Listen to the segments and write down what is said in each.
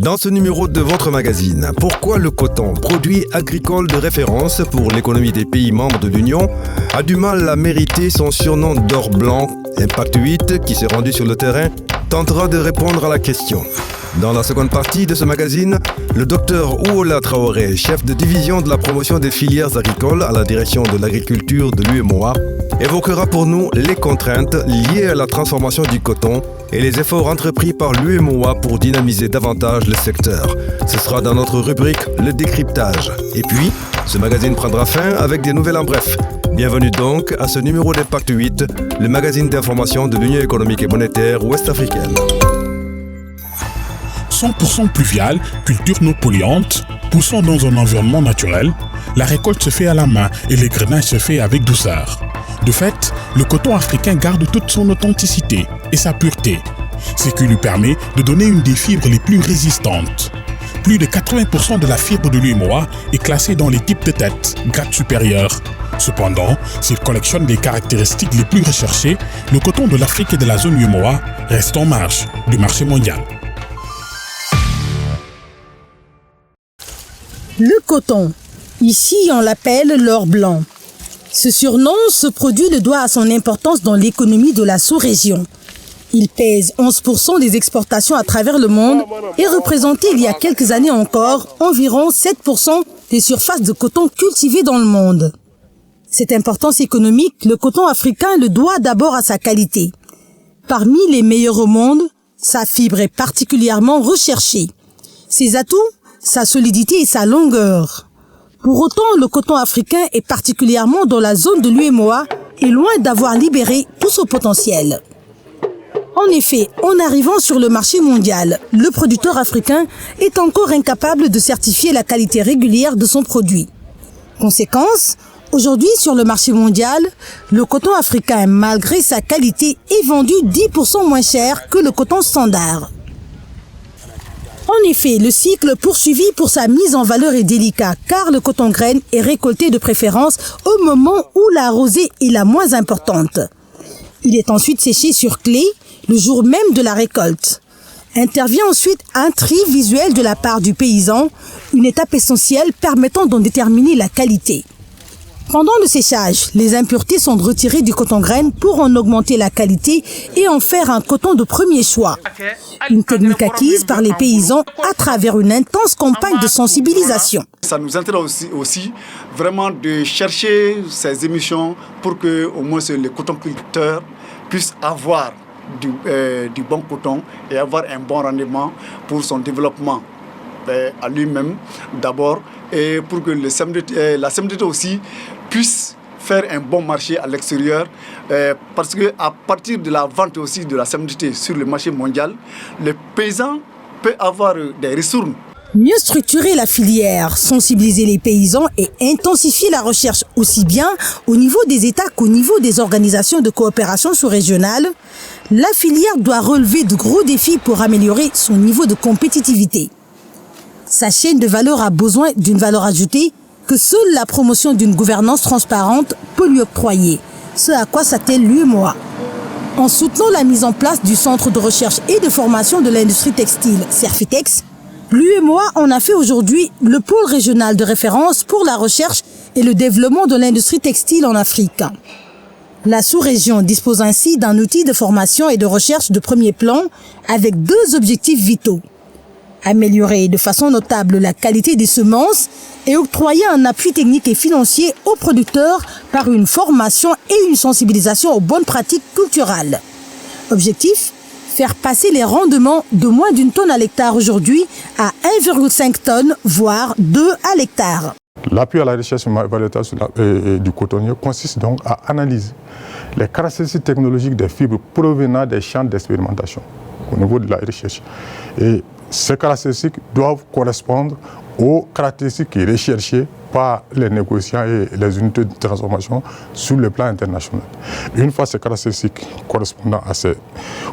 Dans ce numéro de votre magazine, pourquoi le coton, produit agricole de référence pour l'économie des pays membres de l'Union, a du mal à mériter son surnom d'or blanc? Impact 8, qui s'est rendu sur le terrain, tentera de répondre à la question. Dans la seconde partie de ce magazine, le docteur Ouola Traoré, chef de division de la promotion des filières agricoles à la direction de l'agriculture de l'UEMOA, évoquera pour nous les contraintes liées à la transformation du coton et les efforts entrepris par l'UEMOA pour dynamiser davantage le secteur. Ce sera dans notre rubrique Le décryptage. Et puis, ce magazine prendra fin avec des nouvelles en bref. Bienvenue donc à ce numéro d'Impact 8, le magazine d'information de l'Union économique et monétaire ouest-africaine. 100% pluviale, culture non polluante, poussant dans un environnement naturel, la récolte se fait à la main et l'égrainage se fait avec douceur. De fait, le coton africain garde toute son authenticité et sa pureté, ce qui lui permet de donner une des fibres les plus résistantes. Plus de 80% de la fibre de l'UEMOA est classée dans les types de tête, grade supérieur. Cependant, s'il collectionne les caractéristiques les plus recherchées, le coton de l'Afrique et de la zone UEMOA reste en marge du marché mondial. Le coton, ici on l'appelle l'or blanc. Ce surnom, ce produit le doit à son importance dans l'économie de la sous-région. Il pèse 11% des exportations à travers le monde et représentait il y a quelques années encore environ 7% des surfaces de coton cultivées dans le monde. Cette importance économique, le coton africain le doit d'abord à sa qualité. Parmi les meilleurs au monde, sa fibre est particulièrement recherchée. Ses atouts, sa solidité et sa longueur. Pour autant, le coton africain est particulièrement dans la zone de l'UEMOA et loin d'avoir libéré tout son potentiel. En effet, en arrivant sur le marché mondial, le producteur africain est encore incapable de certifier la qualité régulière de son produit. Conséquence, aujourd'hui sur le marché mondial, le coton africain, malgré sa qualité, est vendu 10% moins cher que le coton standard. En effet, le cycle poursuivi pour sa mise en valeur est délicat car le coton graine est récolté de préférence au moment où la rosée est la moins importante. Il est ensuite séché sur clé le jour même de la récolte. Intervient ensuite un tri visuel de la part du paysan, une étape essentielle permettant d'en déterminer la qualité. Pendant le séchage, les impuretés sont retirées du coton graine pour en augmenter la qualité et en faire un coton de premier choix. Une technique acquise par les paysans à travers une intense campagne de sensibilisation. Ça nous intéresse aussi vraiment de chercher ces émissions pour que au moins les cotonculteurs puissent avoir du bon coton et avoir un bon rendement pour son développement à lui-même d'abord et pour que la CMDT aussi puisse faire un bon marché à l'extérieur parce qu'à partir de la vente aussi de la CMDT sur le marché mondial, les paysans peuvent avoir des ressources. Mieux structurer la filière, sensibiliser les paysans et intensifier la recherche aussi bien au niveau des États qu'au niveau des organisations de coopération sous-régionale, la filière doit relever de gros défis pour améliorer son niveau de compétitivité. Sa chaîne de valeur a besoin d'une valeur ajoutée que seule la promotion d'une gouvernance transparente peut lui octroyer, ce à quoi s'attelle l'UEMOA. En soutenant la mise en place du Centre de recherche et de formation de l'industrie textile, Cerfitex, l'UEMOA en a fait aujourd'hui le pôle régional de référence pour la recherche et le développement de l'industrie textile en Afrique. La sous-région dispose ainsi d'un outil de formation et de recherche de premier plan avec deux objectifs vitaux. Améliorer de façon notable la qualité des semences et octroyer un appui technique et financier aux producteurs par une formation et une sensibilisation aux bonnes pratiques culturelles. Objectif : faire passer les rendements de moins d'une tonne à l'hectare aujourd'hui à 1,5 tonnes, voire 2 à l'hectare. L'appui à la recherche et évaluation du cotonnier consiste donc à analyser les caractéristiques technologiques des fibres provenant des champs d'expérimentation au niveau de la recherche. Et ces caractéristiques doivent correspondre aux caractéristiques recherchées par les négociants et les unités de transformation sur le plan international. Une fois ces caractéristiques correspondant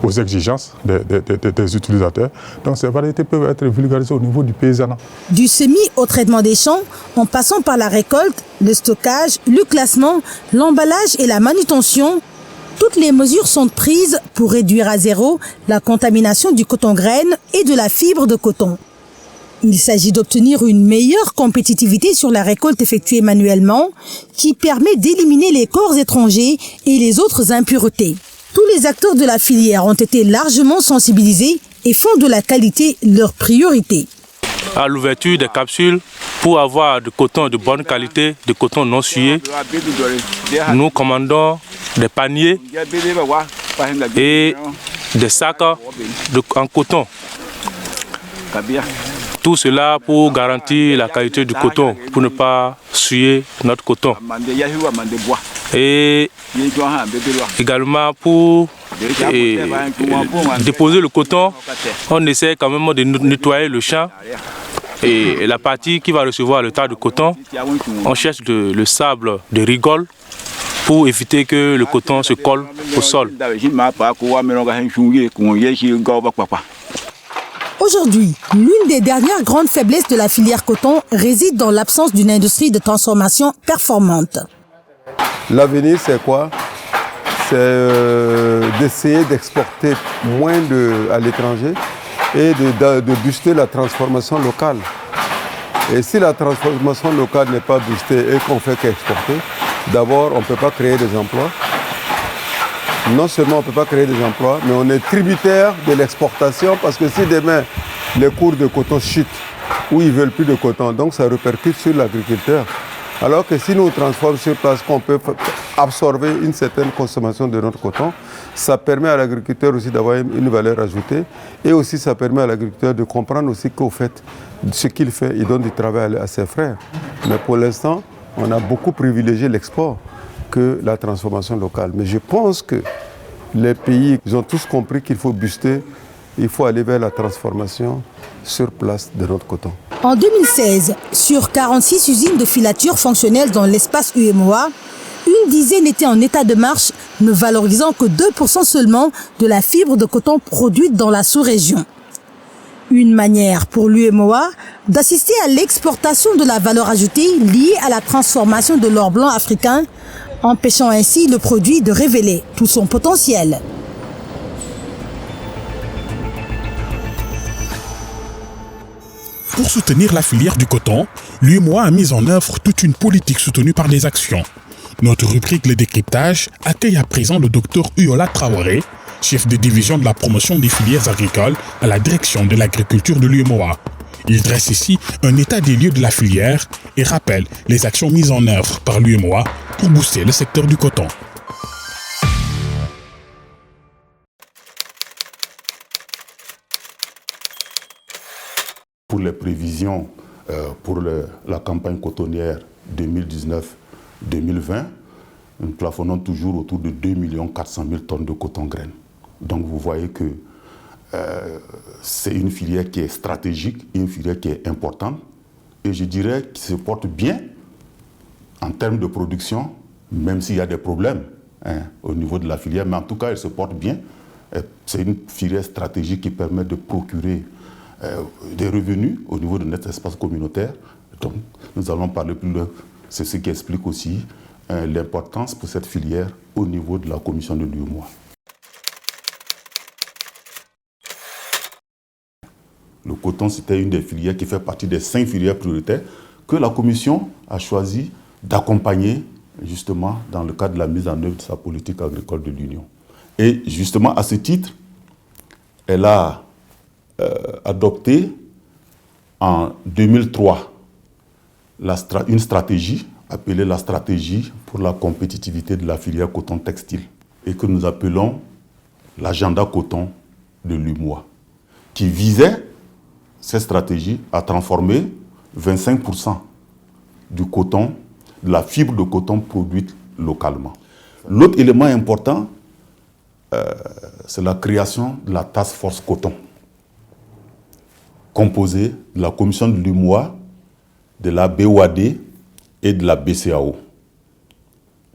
aux exigences des utilisateurs, donc ces variétés peuvent être vulgarisées au niveau du paysanat. Du semis au traitement des champs, en passant par la récolte, le stockage, le classement, l'emballage et la manutention, toutes les mesures sont prises pour réduire à zéro la contamination du coton graine et de la fibre de coton. Il s'agit d'obtenir une meilleure compétitivité sur la récolte effectuée manuellement qui permet d'éliminer les corps étrangers et les autres impuretés. Tous les acteurs de la filière ont été largement sensibilisés et font de la qualité leur priorité. À l'ouverture des capsules, pour avoir du coton de bonne qualité, du coton non souillé, nous commandons des paniers et des sacs en coton. Tout cela pour garantir la qualité du coton, pour ne pas souiller notre coton. Et également pour déposer le coton, on essaie quand même de nettoyer le champ. Et la partie qui va recevoir le tas de coton, on cherche le sable de rigole pour éviter que le coton se colle au sol. Aujourd'hui, l'une des dernières grandes faiblesses de la filière coton réside dans l'absence d'une industrie de transformation performante. L'avenir, c'est quoi? C'est d'essayer d'exporter moins à l'étranger et de booster la transformation locale. Et si la transformation locale n'est pas boostée et qu'on fait qu'exporter, d'abord, on ne peut pas créer des emplois. Non seulement on ne peut pas créer des emplois, mais on est tributaire de l'exportation parce que si demain, les cours de coton chutent ou ils ne veulent plus de coton, donc ça répercute sur l'agriculteur. Alors que si nous transformons sur place, qu'on peut absorber une certaine consommation de notre coton, ça permet à l'agriculteur aussi d'avoir une valeur ajoutée et aussi ça permet à l'agriculteur de comprendre aussi qu'au fait, ce qu'il fait, il donne du travail à ses frères. Mais pour l'instant, on a beaucoup privilégié l'export que la transformation locale. Mais je pense que les pays, ils ont tous compris qu'il faut booster, il faut aller vers la transformation sur place de notre coton. En 2016, sur 46 usines de filature fonctionnelles dans l'espace UEMOA, une dizaine étaient en état de marche, ne valorisant que 2% seulement de la fibre de coton produite dans la sous-région. Une manière pour l'UEMOA d'assister à l'exportation de la valeur ajoutée liée à la transformation de l'or blanc africain, empêchant ainsi le produit de révéler tout son potentiel. Pour soutenir la filière du coton, l'UEMOA a mis en œuvre toute une politique soutenue par des actions. Notre rubrique Le Décryptage accueille à présent le Dr Uyola Traoré, chef de division de la promotion des filières agricoles à la direction de l'agriculture de l'UEMOA. Il dresse ici un état des lieux de la filière et rappelle les actions mises en œuvre par l'UEMOA pour booster le secteur du coton. Pour les prévisions pour la campagne cotonnière 2019-2020, nous plafonnons toujours autour de 2 400 000 tonnes de coton-graines. Donc vous voyez que c'est une filière qui est stratégique, une filière qui est importante et je dirais qui se porte bien en termes de production, même s'il y a des problèmes au niveau de la filière, mais en tout cas elle se porte bien. C'est une filière stratégique qui permet de procurer des revenus au niveau de notre espace communautaire. Donc nous allons parler plus de... C'est ce qui explique aussi l'importance pour cette filière au niveau de la commission de l'UEMOA. Le coton, c'était une des filières qui fait partie des 5 filières prioritaires que la Commission a choisi d'accompagner justement dans le cadre de la mise en œuvre de sa politique agricole de l'Union. Et justement, à ce titre, elle a adopté en 2003 une stratégie appelée la stratégie pour la compétitivité de la filière coton textile et que nous appelons l'agenda coton de l'UEMOA, qui visait cette stratégie à transformer 25% du coton, de la fibre de coton produite localement. L'autre élément important, c'est la création de la Task Force Coton, composée de la commission de l'UEMOA, de la BOAD et de la BCAO.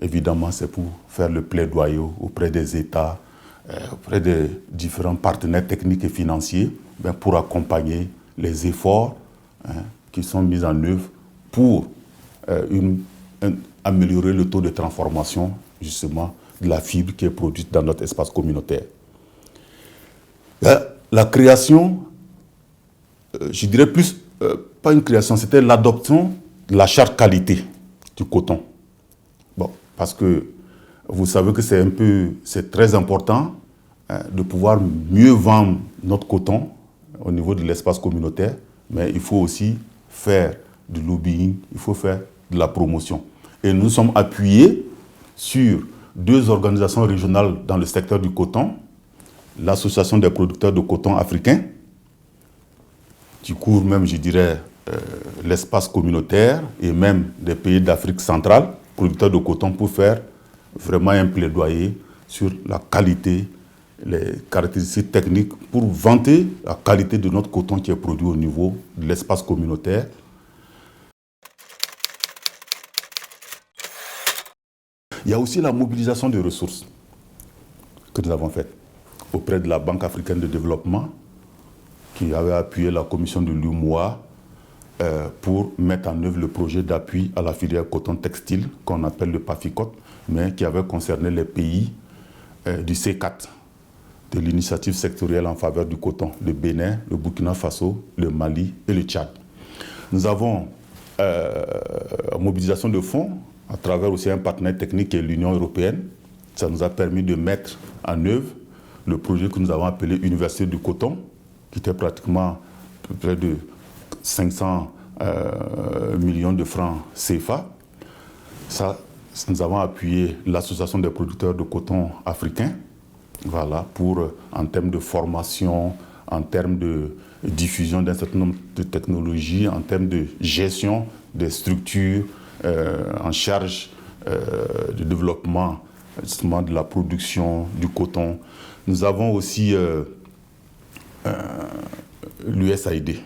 Évidemment, c'est pour faire le plaidoyer auprès des États, auprès des différents partenaires techniques et financiers, pour accompagner les efforts qui sont mis en œuvre pour améliorer le taux de transformation justement de la fibre qui est produite dans notre espace communautaire. La création, je dirais plus pas une création, c'était l'adoption de la charte qualité du coton. Bon, parce que vous savez que c'est très important de pouvoir mieux vendre notre coton au niveau de l'espace communautaire, mais il faut aussi faire du lobbying, il faut faire de la promotion. Et nous sommes appuyés sur 2 organisations régionales dans le secteur du coton, l'Association des producteurs de coton africains, qui couvre même, je dirais, l'espace communautaire et même des pays d'Afrique centrale, producteurs de coton, pour faire vraiment un plaidoyer sur la qualité, les caractéristiques techniques, pour vanter la qualité de notre coton qui est produit au niveau de l'espace communautaire. Il y a aussi la mobilisation de ressources que nous avons faite auprès de la Banque africaine de développement, qui avait appuyé la commission de l'UMOA pour mettre en œuvre le projet d'appui à la filière coton textile qu'on appelle le PAFICOT, mais qui avait concerné les pays du C4, de l'initiative sectorielle en faveur du coton, le Bénin, le Burkina Faso, le Mali et le Tchad. Nous avons mobilisation de fonds à travers aussi un partenaire technique qui est l'Union européenne. Ça nous a permis de mettre en œuvre le projet que nous avons appelé Université du coton, qui était pratiquement près de 500 millions de francs CFA. Nous avons appuyé l'Association des producteurs de coton africains, voilà, pour, en termes de formation, en termes de diffusion d'un certain nombre de technologies, en termes de gestion des structures en charge du développement justement de la production du coton. Nous avons aussi l'USAID,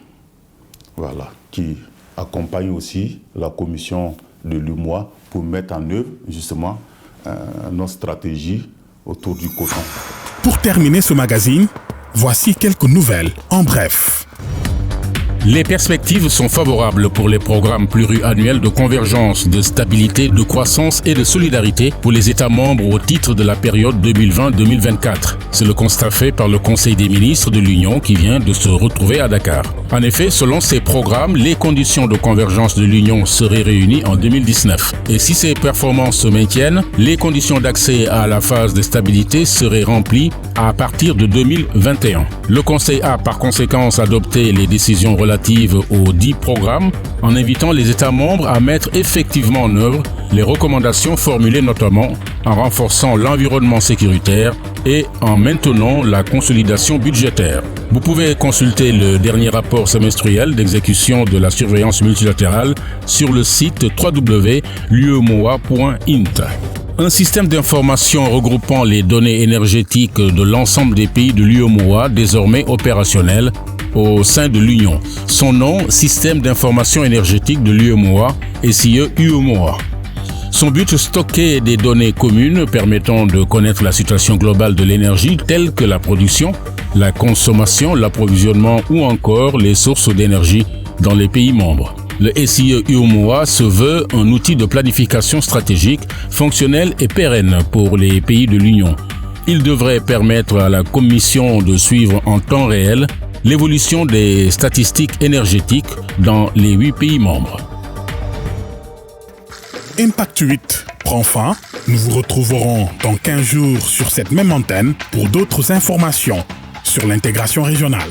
voilà, qui accompagne aussi la commission de l'UMOA pour mettre en œuvre justement nos stratégies autour du coton. Pour terminer ce magazine, voici quelques nouvelles en bref. Les perspectives sont favorables pour les programmes pluriannuels de convergence, de stabilité, de croissance et de solidarité pour les États membres au titre de la période 2020-2024. C'est le constat fait par le Conseil des ministres de l'Union qui vient de se retrouver à Dakar. En effet, selon ces programmes, les conditions de convergence de l'Union seraient réunies en 2019. Et si ces performances se maintiennent, les conditions d'accès à la phase de stabilité seraient remplies à partir de 2021. Le Conseil a par conséquent adopté les décisions relatives aux 10 programmes en invitant les États membres à mettre effectivement en œuvre les recommandations formulées notamment en renforçant l'environnement sécuritaire et en maintenant la consolidation budgétaire. Vous pouvez consulter le dernier rapport semestriel d'exécution de la surveillance multilatérale sur le site www.luemoa.int. Un système d'information regroupant les données énergétiques de l'ensemble des pays de l'UEMOA désormais opérationnel au sein de l'Union. Son nom, Système d'information énergétique de l'UEMOA, SIE-UEMOA. Son but, stocker des données communes permettant de connaître la situation globale de l'énergie telle que la production, la consommation, l'approvisionnement ou encore les sources d'énergie dans les pays membres. Le SIE-UEMOA se veut un outil de planification stratégique, fonctionnel et pérenne pour les pays de l'Union. Il devrait permettre à la Commission de suivre en temps réel l'évolution des statistiques énergétiques dans les 8 pays membres. Impact 8 prend fin. Nous vous retrouverons dans 15 jours sur cette même antenne pour d'autres informations sur l'intégration régionale.